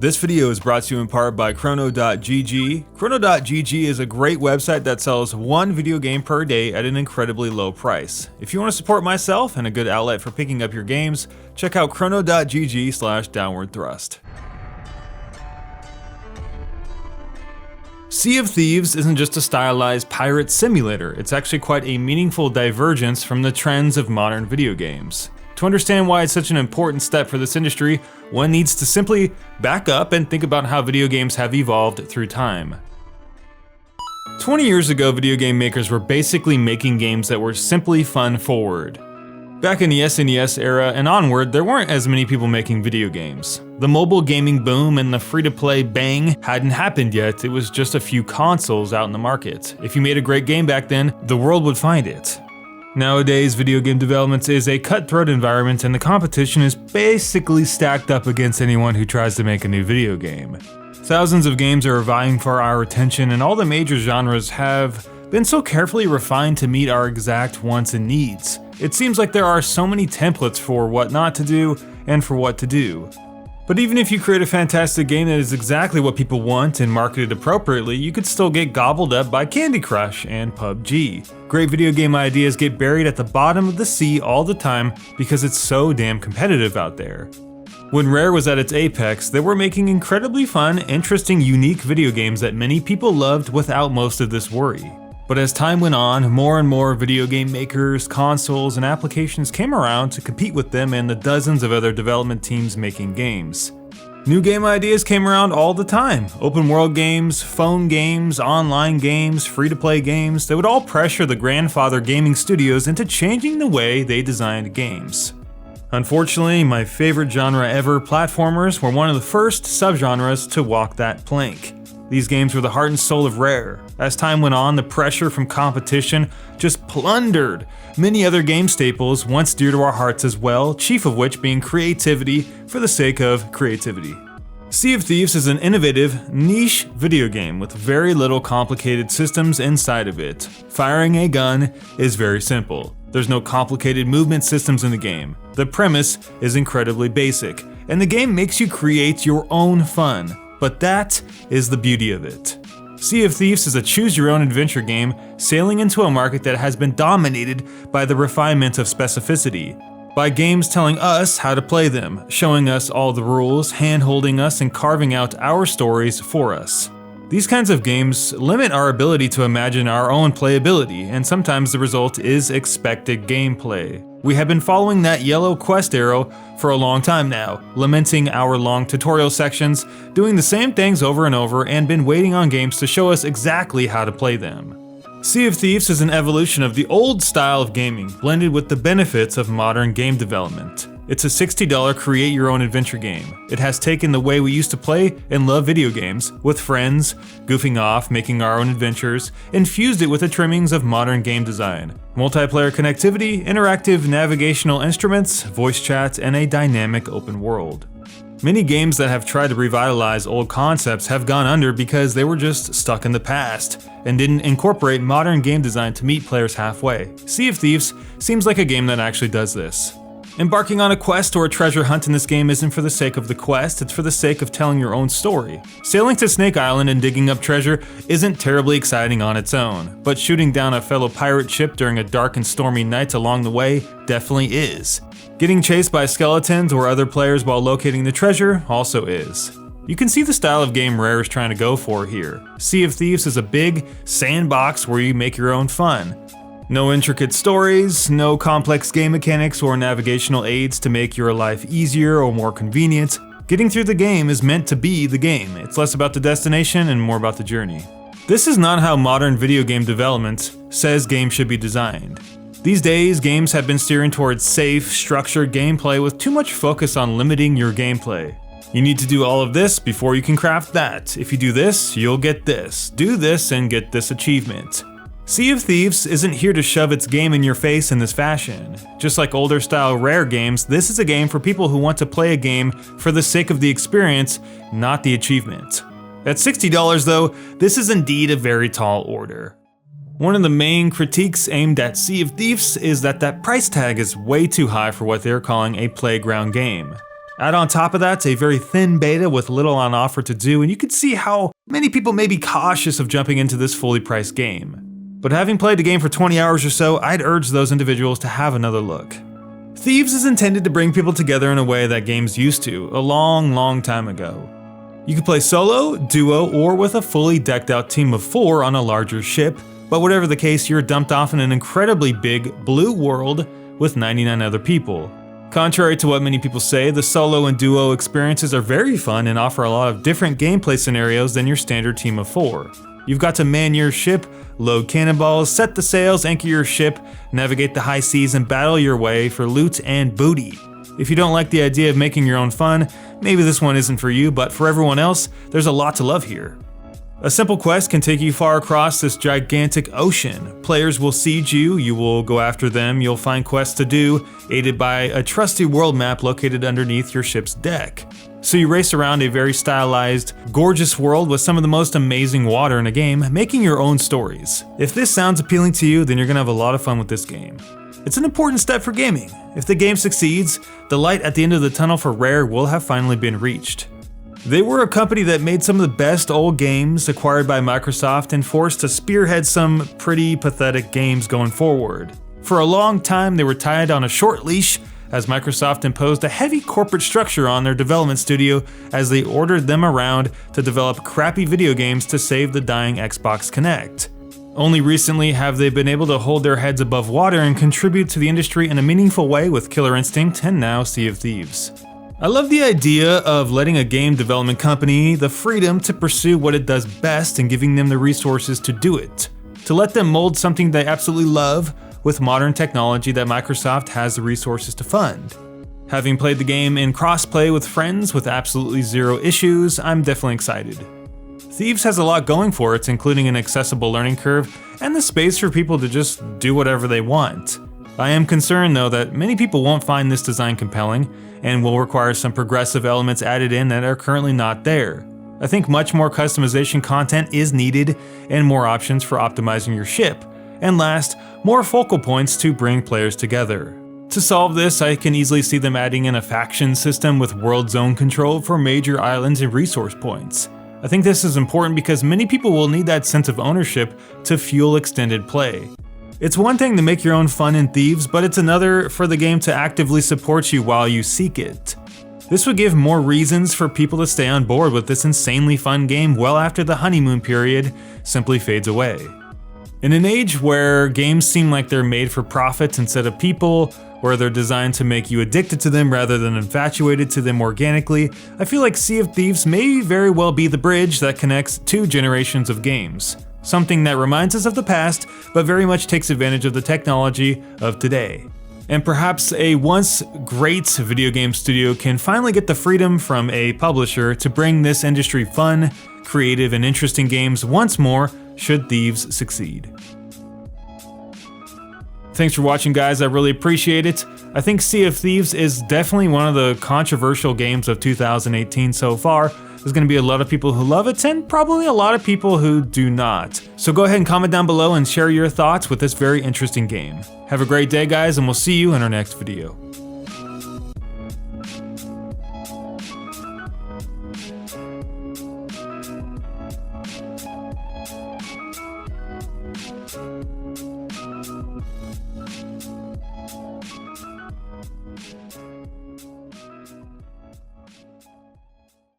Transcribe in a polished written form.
This video is brought to you in part by Chrono.gg. Chrono.gg is a great website that sells one video game per day at an incredibly low price. If you want to support myself and a good outlet for picking up your games, check out chrono.gg/downwardthrust. Sea of Thieves isn't just a stylized pirate simulator, it's actually quite a meaningful divergence from the trends of modern video games. To understand why it's such an important step for this industry, one needs to simply back up and think about how video games have evolved through time. 20 years ago, video game makers were basically making games that were simply fun-forward. Back in the SNES era and onward, there weren't as many people making video games. The mobile gaming boom and the free-to-play bang hadn't happened yet, it was just a few consoles out in the market. If you made a great game back then, the world would find it. Nowadays, video game development is a cutthroat environment and the competition is basically stacked up against anyone who tries to make a new video game. Thousands of games are vying for our attention and all the major genres have been so carefully refined to meet our exact wants and needs. It seems like there are so many templates for what not to do and for what to do. But even if you create a fantastic game that is exactly what people want and marketed appropriately, you could still get gobbled up by Candy Crush and PUBG. Great video game ideas get buried at the bottom of the sea all the time because it's so damn competitive out there. When Rare was at its apex, they were making incredibly fun, interesting, unique video games that many people loved without most of this worry. But as time went on, more and more video game makers, consoles, and applications came around to compete with them and the dozens of other development teams making games. New game ideas came around all the time. Open world games, phone games, online games, free-to-play games, they would all pressure the grandfather gaming studios into changing the way they designed games. Unfortunately, my favorite genre ever, platformers, were one of the first subgenres to walk that plank. These games were the heart and soul of Rare. As time went on, the pressure from competition just plundered many other game staples once dear to our hearts as well, chief of which being creativity for the sake of creativity. Sea of Thieves is an innovative, niche video game with very little complicated systems inside of it. Firing a gun is very simple. There's no complicated movement systems in the game. The premise is incredibly basic, and the game makes you create your own fun. But that is the beauty of it. Sea of Thieves is a choose-your-own-adventure game sailing into a market that has been dominated by the refinement of specificity, by games telling us how to play them, showing us all the rules, hand-holding us, and carving out our stories for us. These kinds of games limit our ability to imagine our own playability, and sometimes the result is expected gameplay. We have been following that yellow quest arrow for a long time now, lamenting our long tutorial sections, doing the same things over and over, and been waiting on games to show us exactly how to play them. Sea of Thieves is an evolution of the old style of gaming, blended with the benefits of modern game development. It's a $60 create-your-own-adventure game. It has taken the way we used to play and love video games, with friends, goofing off, making our own adventures, and fused it with the trimmings of modern game design. Multiplayer connectivity, interactive navigational instruments, voice chat, and a dynamic open world. Many games that have tried to revitalize old concepts have gone under because they were just stuck in the past and didn't incorporate modern game design to meet players halfway. Sea of Thieves seems like a game that actually does this. Embarking on a quest or a treasure hunt in this game isn't for the sake of the quest, it's for the sake of telling your own story. Sailing to Snake Island and digging up treasure isn't terribly exciting on its own, but shooting down a fellow pirate ship during a dark and stormy night along the way definitely is. Getting chased by skeletons or other players while locating the treasure also is. You can see the style of game Rare is trying to go for here. Sea of Thieves is a big sandbox where you make your own fun. No intricate stories, no complex game mechanics or navigational aids to make your life easier or more convenient. Getting through the game is meant to be the game. It's less about the destination and more about the journey. This is not how modern video game development says games should be designed. These days, games have been steering towards safe, structured gameplay with too much focus on limiting your gameplay. You need to do all of this before you can craft that. If you do this, you'll get this. Do this and get this achievement. Sea of Thieves isn't here to shove its game in your face in this fashion. Just like older style Rare games, this is a game for people who want to play a game for the sake of the experience, not the achievement. At $60 though, this is indeed a very tall order. One of the main critiques aimed at Sea of Thieves is that price tag is way too high for what they're calling a playground game. Add on top of that a very thin beta with little on offer to do, and you can see how many people may be cautious of jumping into this fully priced game. But having played the game for 20 hours or so, I'd urge those individuals to have another look. Thieves is intended to bring people together in a way that games used to, a long time ago. You can play solo, duo, or with a fully decked out team of 4 on a larger ship, but whatever the case, you're dumped off in an incredibly big blue world with 99 other people. Contrary to what many people say, the solo and duo experiences are very fun and offer a lot of different gameplay scenarios than your standard team of 4. You've got to man your ship, load cannonballs, set the sails, anchor your ship, navigate the high seas, and battle your way for loot and booty. If you don't like the idea of making your own fun, maybe this one isn't for you, but for everyone else, there's a lot to love here. A simple quest can take you far across this gigantic ocean. Players will siege you, you will go after them, you'll find quests to do, aided by a trusty world map located underneath your ship's deck. So you race around a very stylized, gorgeous world with some of the most amazing water in a game, making your own stories. If this sounds appealing to you, then you're gonna have a lot of fun with this game. It's an important step for gaming. If the game succeeds, the light at the end of the tunnel for Rare will have finally been reached. They were a company that made some of the best old games acquired by Microsoft and forced to spearhead some pretty pathetic games going forward. For a long time, they were tied on a short leash as Microsoft imposed a heavy corporate structure on their development studio as they ordered them around to develop crappy video games to save the dying Xbox Kinect. Only recently have they been able to hold their heads above water and contribute to the industry in a meaningful way with Killer Instinct and now Sea of Thieves. I love the idea of letting a game development company the freedom to pursue what it does best and giving them the resources to do it. To let them mold something they absolutely love with modern technology that Microsoft has the resources to fund. Having played the game in crossplay with friends with absolutely zero issues, I'm definitely excited. Thieves has a lot going for it, including an accessible learning curve and the space for people to just do whatever they want. I am concerned though that many people won't find this design compelling and will require some progressive elements added in that are currently not there. I think much more customization content is needed and more options for optimizing your ship. And last, more focal points to bring players together. To solve this, I can easily see them adding in a faction system with world zone control for major islands and resource points. I think this is important because many people will need that sense of ownership to fuel extended play. It's one thing to make your own fun in Thieves, but it's another for the game to actively support you while you seek it. This would give more reasons for people to stay on board with this insanely fun game well after the honeymoon period simply fades away. In an age where games seem like they're made for profits instead of people, where they're designed to make you addicted to them rather than infatuated to them organically, I feel like Sea of Thieves may very well be the bridge that connects 2 generations of games. Something that reminds us of the past, but very much takes advantage of the technology of today. And perhaps a once great video game studio can finally get the freedom from a publisher to bring this industry fun, creative, and interesting games once more should Thieves succeed. Thanks for watching, guys, I really appreciate it. I think Sea of Thieves is definitely one of the controversial games of 2018 so far. There's going to be a lot of people who love it and probably a lot of people who do not. So go ahead and comment down below and share your thoughts with this very interesting game. Have a great day, guys, and we'll see you in our next video.